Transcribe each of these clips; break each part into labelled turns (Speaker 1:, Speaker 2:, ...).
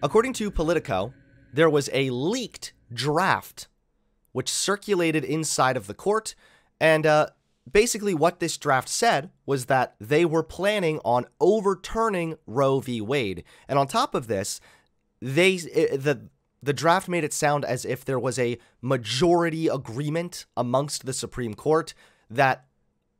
Speaker 1: According to Politico, there was a leaked draft which circulated inside of the court, and basically what this draft said was that they were planning on overturning Roe v. Wade. And on top of this, the draft made it sound as if there was a majority agreement amongst the Supreme Court that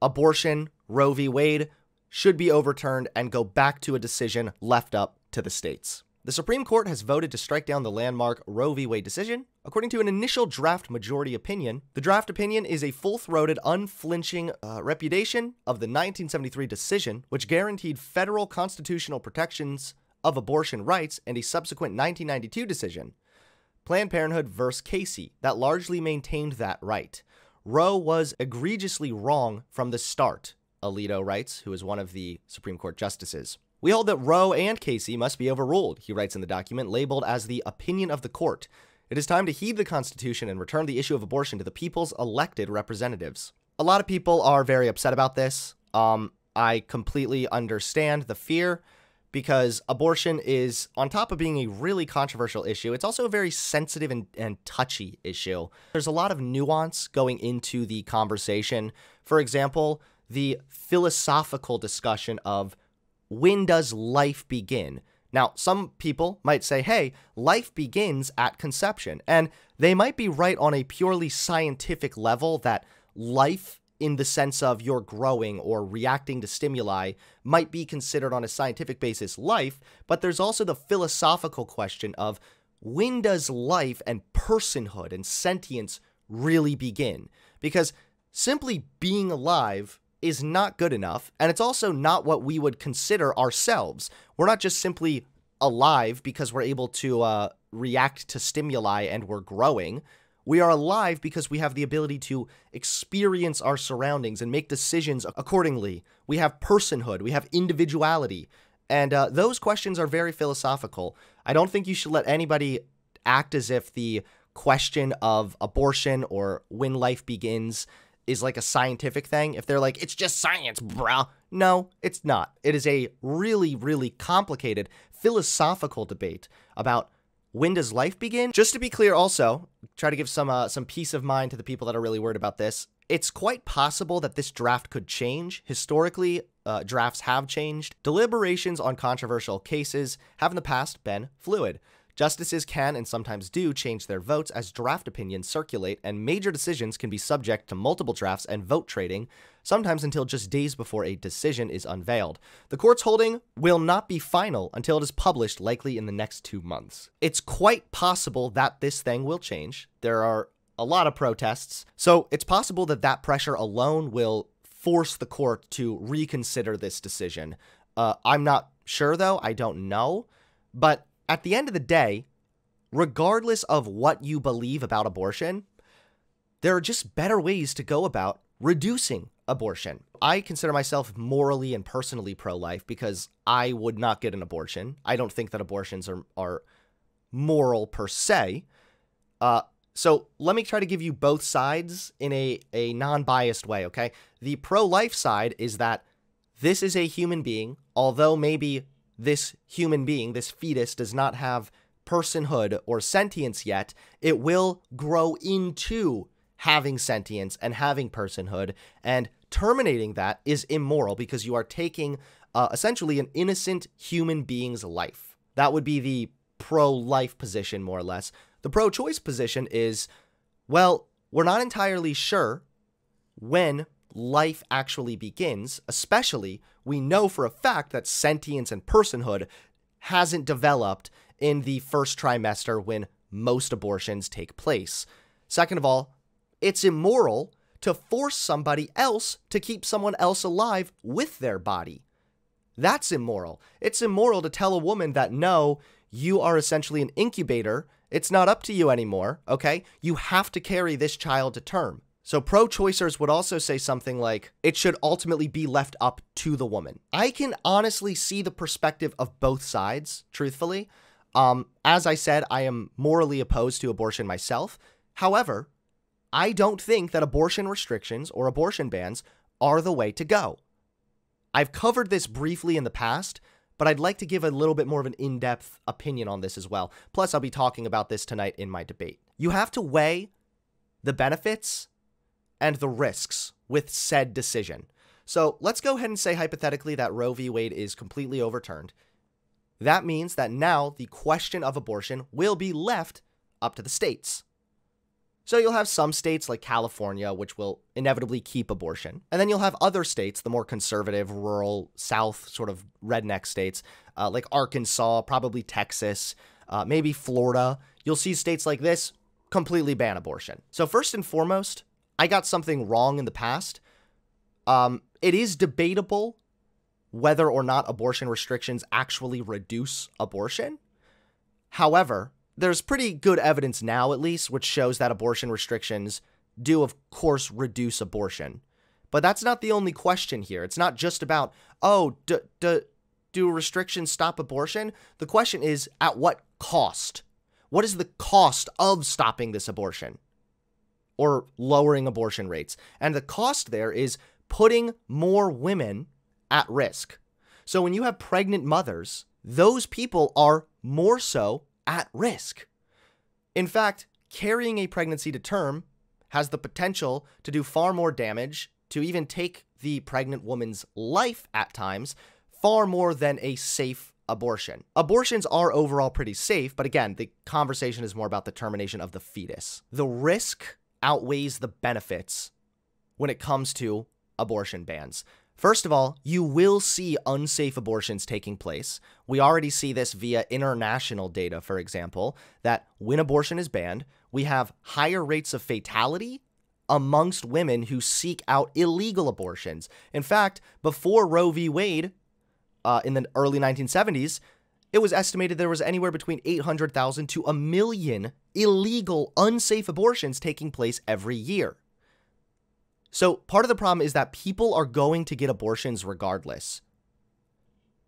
Speaker 1: abortion, Roe v. Wade, should be overturned and go back to a decision left up to the states. The Supreme Court has voted to strike down the landmark Roe v. Wade decision. According to an initial draft majority opinion, the draft opinion is a full-throated, unflinching repudiation of the 1973 decision, which guaranteed federal constitutional protections of abortion rights, and a subsequent 1992 decision, Planned Parenthood v. Casey, that largely maintained that right. Roe was egregiously wrong from the start, Alito writes, who is one of the Supreme Court justices. We hold that Roe and Casey must be overruled, he writes in the document, labeled as the opinion of the court. It is time to heed the Constitution and return the issue of abortion to the people's elected representatives. A lot of people are very upset about this. I completely understand the fear, because abortion is, on top of being a really controversial issue, it's also a very sensitive and touchy issue. There's a lot of nuance going into the conversation. For example, the philosophical discussion of when does life begin? Now, some people might say, hey, life begins at conception. And they might be right on a purely scientific level that life, in the sense of you're growing or reacting to stimuli, might be considered on a scientific basis life. But there's also the philosophical question of when does life and personhood and sentience really begin? Because simply being alive is not good enough, and it's also not what we would consider ourselves. We're not just simply alive because we're able to react to stimuli and we're growing. We are alive because we have the ability to experience our surroundings and make decisions accordingly. We have personhood, we have individuality, and those questions are very philosophical. I don't think you should let anybody act as if the question of abortion or when life begins is like a scientific thing. If they're like, it's just science, bruh. No, it's not. It is a really, really complicated philosophical debate about when does life begin. Just to be clear also, try to give some peace of mind to the people that are really worried about this. It's quite possible that this draft could change. Historically, drafts have changed. Deliberations on controversial cases have in the past been fluid. Justices can and sometimes do change their votes as draft opinions circulate, and major decisions can be subject to multiple drafts and vote trading, sometimes until just days before a decision is unveiled. The court's holding will not be final until it is published, likely in the next 2 months. It's quite possible that this thing will change. There are a lot of protests, so it's possible that that pressure alone will force the court to reconsider this decision. I'm not sure, though. I don't know. But at the end of the day, regardless of what you believe about abortion, there are just better ways to go about reducing abortion. I consider myself morally and personally pro-life because I would not get an abortion. I don't think that abortions are moral per se. So let me try to give you both sides in a non-biased way, okay? The pro-life side is that this is a human being, although maybe this human being, this fetus, does not have personhood or sentience yet, it will grow into having sentience and having personhood, and terminating that is immoral because you are taking essentially an innocent human being's life. That would be the pro-life position, more or less. The pro-choice position is, well, we're not entirely sure when life actually begins, especially we know for a fact that sentience and personhood hasn't developed in the first trimester when most abortions take place. Second of all, it's immoral to force somebody else to keep someone else alive with their body. That's immoral. It's immoral to tell a woman that, no, you are essentially an incubator. It's not up to you anymore, okay? You have to carry this child to term. So pro-choicers would also say something like, it should ultimately be left up to the woman. I can honestly see the perspective of both sides, truthfully. As I said, I am morally opposed to abortion myself. However, I don't think that abortion restrictions or abortion bans are the way to go. I've covered this briefly in the past, but I'd like to give a little bit more of an in-depth opinion on this as well. Plus, I'll be talking about this tonight in my debate. You have to weigh the benefits and the risks with said decision. So let's go ahead and say hypothetically that Roe v. Wade is completely overturned. That means that now the question of abortion will be left up to the states. So you'll have some states like California, which will inevitably keep abortion. And then you'll have other states, the more conservative, rural, south, sort of redneck states, like Arkansas, probably Texas, maybe Florida. You'll see states like this completely ban abortion. So first and foremost, I got something wrong in the past. It is debatable whether or not abortion restrictions actually reduce abortion. However, there's pretty good evidence now, at least, which shows that abortion restrictions do, of course, reduce abortion. But that's not the only question here. It's not just about, oh, do restrictions stop abortion? The question is, at what cost? What is the cost of stopping this abortion or lowering abortion rates? And the cost there is putting more women at risk. So when you have pregnant mothers, those people are more so at risk. In fact, carrying a pregnancy to term has the potential to do far more damage, to even take the pregnant woman's life at times, far more than a safe abortion. Abortions are overall pretty safe, but again, the conversation is more about the termination of the fetus. The risk outweighs the benefits when it comes to abortion bans. First of all, you will see unsafe abortions taking place. We already see this via international data, for example, that when abortion is banned, we have higher rates of fatality amongst women who seek out illegal abortions. In fact, before Roe v. Wade, in the early 1970s, it was estimated there was anywhere between 800,000 to 1 million illegal, unsafe abortions taking place every year. So part of the problem is that people are going to get abortions regardless.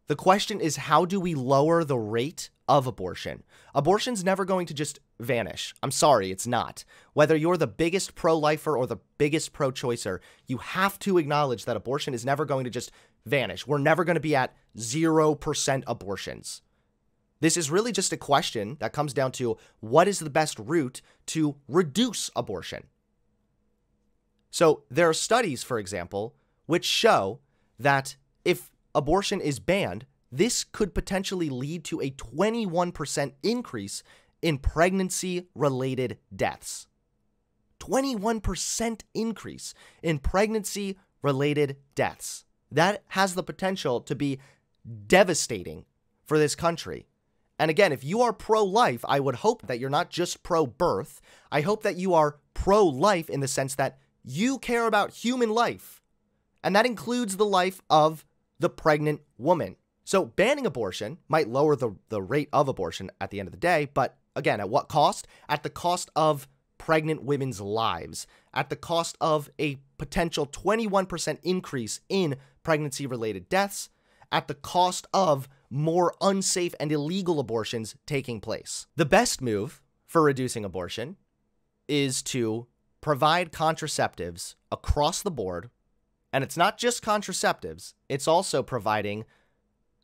Speaker 1: The question is, how do we lower the rate of abortion? Abortion's never going to just vanish. I'm sorry, it's not. Whether you're the biggest pro-lifer or the biggest pro-choicer, you have to acknowledge that abortion is never going to just vanish. We're never going to be at 0% abortions. This is really just a question that comes down to what is the best route to reduce abortion? So there are studies, for example, which show that if abortion is banned, this could potentially lead to a 21% increase in pregnancy-related deaths. 21% increase in pregnancy-related deaths. That has the potential to be devastating for this country. And again, if you are pro-life, I would hope that you're not just pro-birth. I hope that you are pro-life in the sense that you care about human life, and that includes the life of the pregnant woman. So banning abortion might lower the rate of abortion at the end of the day, but again, at what cost? At the cost of pregnant women's lives, at the cost of a potential 21% increase in pregnancy-related deaths, at the cost of more unsafe and illegal abortions taking place. The best move for reducing abortion is to provide contraceptives across the board, and it's not just contraceptives, it's also providing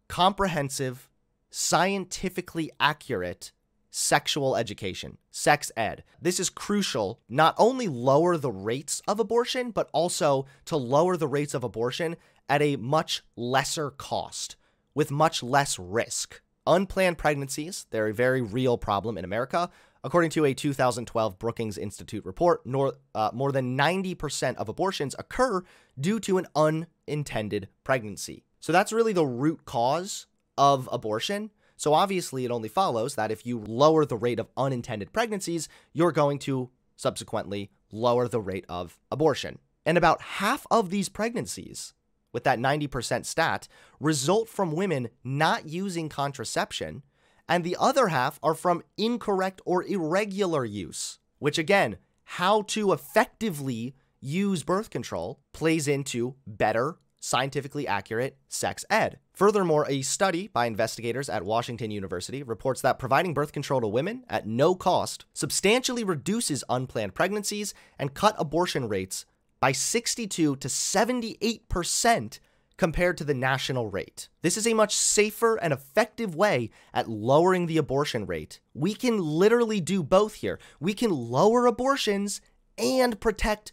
Speaker 1: comprehensive, scientifically accurate sexual education, sex ed. This is crucial, not only lower the rates of abortion, but also to lower the rates of abortion at a much lesser cost, with much less risk. Unplanned pregnancies, they're a very real problem in America. According to a 2012 Brookings Institute report, more than 90% of abortions occur due to an unintended pregnancy. So that's really the root cause of abortion. So obviously it only follows that if you lower the rate of unintended pregnancies, you're going to subsequently lower the rate of abortion. And about half of these pregnancies, with that 90% stat, result from women not using contraception, and the other half are from incorrect or irregular use, which again, how to effectively use birth control plays into better, scientifically accurate sex ed. Furthermore, a study by investigators at Washington University reports that providing birth control to women at no cost substantially reduces unplanned pregnancies and cut abortion rates by 62 to 78% compared to the national rate. This is a much safer and effective way at lowering the abortion rate. We can literally do both here. We can lower abortions and protect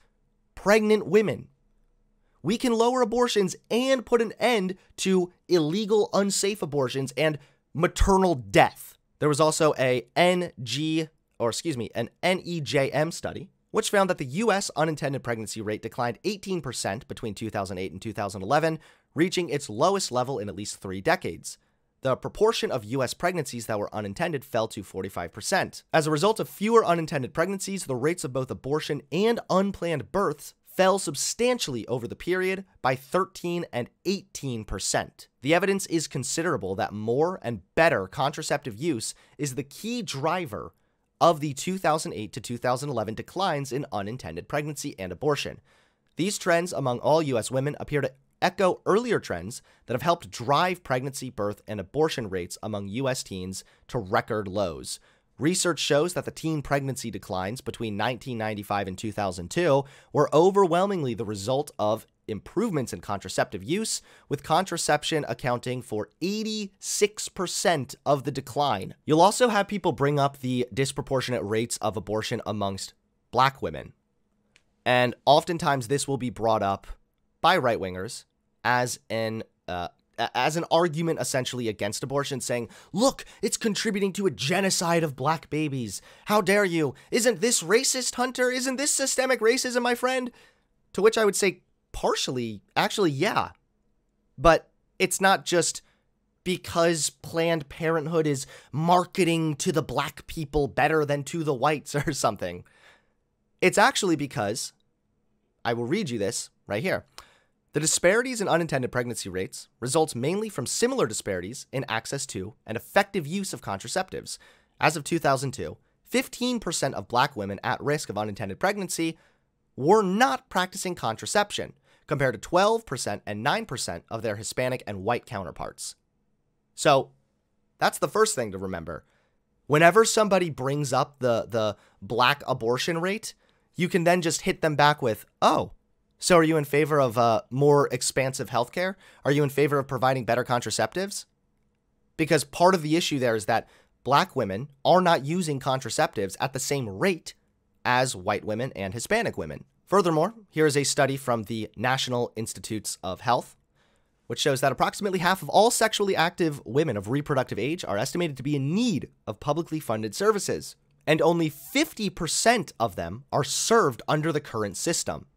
Speaker 1: pregnant women. We can lower abortions and put an end to illegal, unsafe abortions and maternal death. There was also an NEJM study, which found that the U.S. unintended pregnancy rate declined 18% between 2008 and 2011, reaching its lowest level in at least 3 decades. The proportion of U.S. pregnancies that were unintended fell to 45%. As a result of fewer unintended pregnancies, the rates of both abortion and unplanned births fell substantially over the period by 13 and 18%. The evidence is considerable that more and better contraceptive use is the key driver of the 2008 to 2011 declines in unintended pregnancy and abortion. These trends among all U.S. women appear to echo earlier trends that have helped drive pregnancy, birth, and abortion rates among U.S. teens to record lows. Research shows that the teen pregnancy declines between 1995 and 2002 were overwhelmingly the result of improvements in contraceptive use, with contraception accounting for 86% of the decline. You'll also have people bring up the disproportionate rates of abortion amongst black women. And oftentimes this will be brought up by right-wingers as an argument essentially against abortion, saying, look, it's contributing to a genocide of black babies. How dare you? Isn't this racist, Hunter? Isn't this systemic racism, my friend? To which I would say, partially, actually, yeah. But it's not just because Planned Parenthood is marketing to the black people better than to the whites or something. It's actually because, I will read you this right here. The disparities in unintended pregnancy rates results mainly from similar disparities in access to and effective use of contraceptives. As of 2002, 15% of black women at risk of unintended pregnancy were not practicing contraception, compared to 12% and 9% of their Hispanic and white counterparts. So, that's the first thing to remember. Whenever somebody brings up the black abortion rate, you can then just hit them back with, oh, so are you in favor of more expansive healthcare? Are you in favor of providing better contraceptives? Because part of the issue there is that black women are not using contraceptives at the same rate as white women and Hispanic women. Furthermore, here is a study from the National Institutes of Health, which shows that approximately half of all sexually active women of reproductive age are estimated to be in need of publicly funded services, and only 50% of them are served under the current system.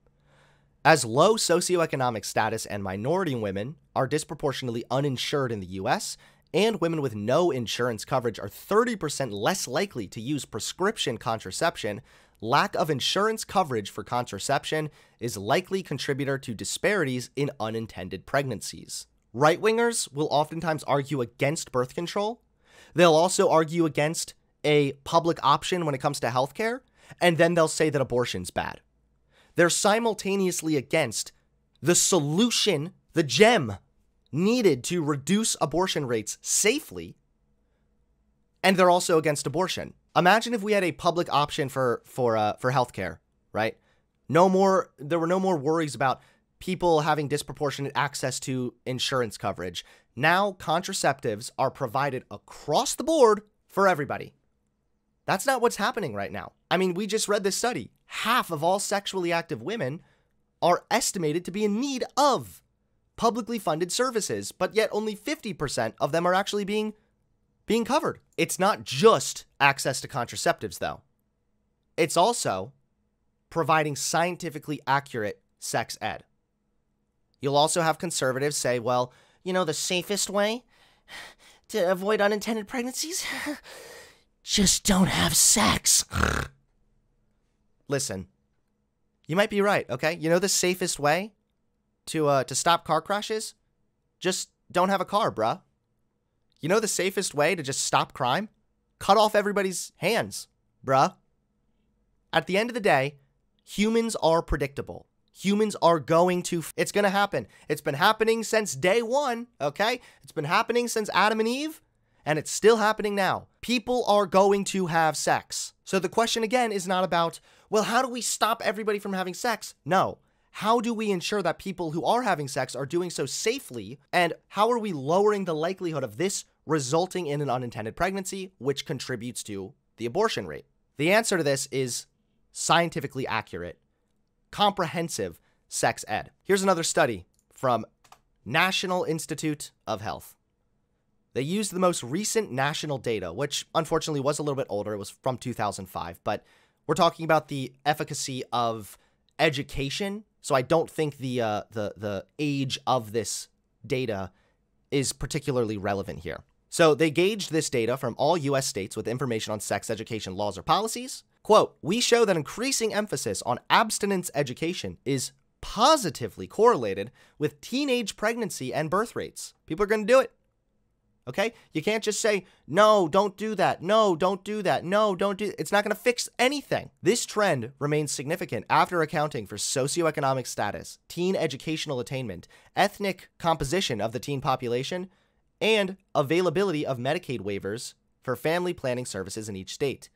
Speaker 1: As low socioeconomic status and minority women are disproportionately uninsured in the U.S., and women with no insurance coverage are 30% less likely to use prescription contraception, lack of insurance coverage for contraception is likely contributor to disparities in unintended pregnancies. Right-wingers will oftentimes argue against birth control. They'll also argue against a public option when it comes to healthcare, and then they'll say that abortion's bad. They're simultaneously against the solution, the gem needed to reduce abortion rates safely, and they're also against abortion. Imagine if we had a public option for healthcare, right? There were no more worries about people having disproportionate access to insurance coverage. Now contraceptives are provided across the board for everybody. That's not what's happening right now. I mean, we just read this study. Half of all sexually active women are estimated to be in need of publicly funded services, but yet only 50% of them are actually being covered. It's not just access to contraceptives, though. It's also providing scientifically accurate sex ed. You'll also have conservatives say, well, you know, the safest way to avoid unintended pregnancies? Just don't have sex. Listen, you might be right, okay? You know the safest way to stop car crashes? Just don't have a car, bruh. You know the safest way to just stop crime? Cut off everybody's hands, bruh. At the end of the day, humans are predictable. Humans are going to... It's going to happen. It's been happening since day one, okay? It's been happening since Adam and Eve, and it's still happening now. People are going to have sex. So the question again is not about, well, how do we stop everybody from having sex? No. how do we ensure that people who are having sex are doing so safely? And how are we lowering the likelihood of this resulting in an unintended pregnancy, which contributes to the abortion rate? The answer to this is scientifically accurate, comprehensive sex ed. Here's another study from National Institute of Health. They used the most recent national data, which unfortunately was a little bit older. It was from 2005, but we're talking about the efficacy of education. So I don't think the age of this data is particularly relevant here. So they gauged this data from all U.S. states with information on sex education laws or policies. Quote, "We show that increasing emphasis on abstinence education is positively correlated with teenage pregnancy and birth rates." People are going to do it. Okay? You can't just say, no, don't do that. No, don't do that. No, don't do it. It's not going to fix anything. This trend remains significant after accounting for socioeconomic status, teen educational attainment, ethnic composition of the teen population, and availability of Medicaid waivers for family planning services in each state.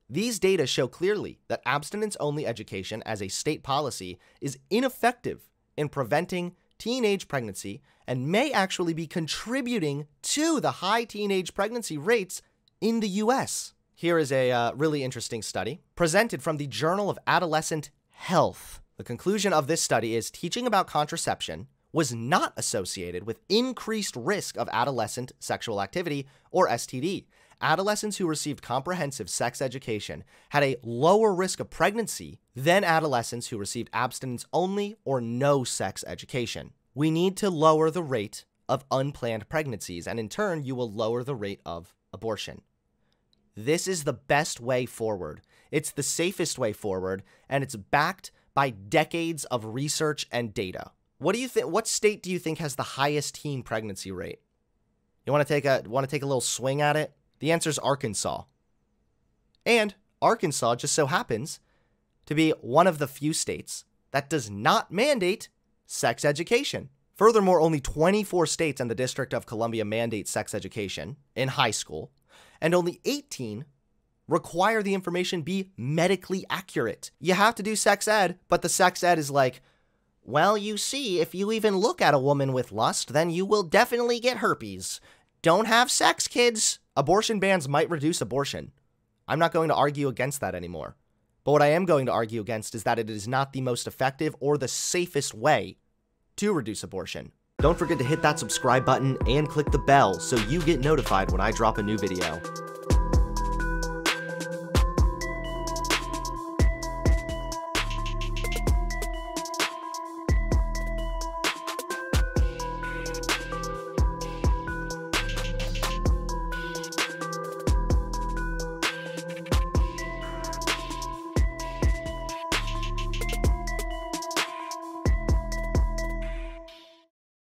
Speaker 1: These data show clearly that abstinence-only education as a state policy is ineffective in preventing teenage pregnancy and may actually be contributing to the high teenage pregnancy rates in the U.S. Here is a really interesting study presented from the Journal of Adolescent Health. The conclusion of this study is teaching about contraception was not associated with increased risk of adolescent sexual activity or STD. Adolescents who received comprehensive sex education had a lower risk of pregnancy than adolescents who received abstinence-only or no sex education. We need to lower the rate of unplanned pregnancies, and in turn, you will lower the rate of abortion. This is the best way forward. It's the safest way forward, and it's backed by decades of research and data. What do you think? What state do you think has the highest teen pregnancy rate? You want to take a little swing at it? The answer is Arkansas. And Arkansas just so happens to be one of the few states that does not mandate sex education. Furthermore, only 24 states and the District of Columbia mandate sex education in high school, and only 18 require the information be medically accurate. You have to do sex ed, but the sex ed is like, well, you see, if you even look at a woman with lust, then you will definitely get herpes. Don't have sex, kids. Abortion bans might reduce abortion. I'm not going to argue against that anymore. But what I am going to argue against is that it is not the most effective or the safest way to reduce abortion. Don't forget to hit that subscribe button and click the bell so you get notified when I drop a new video.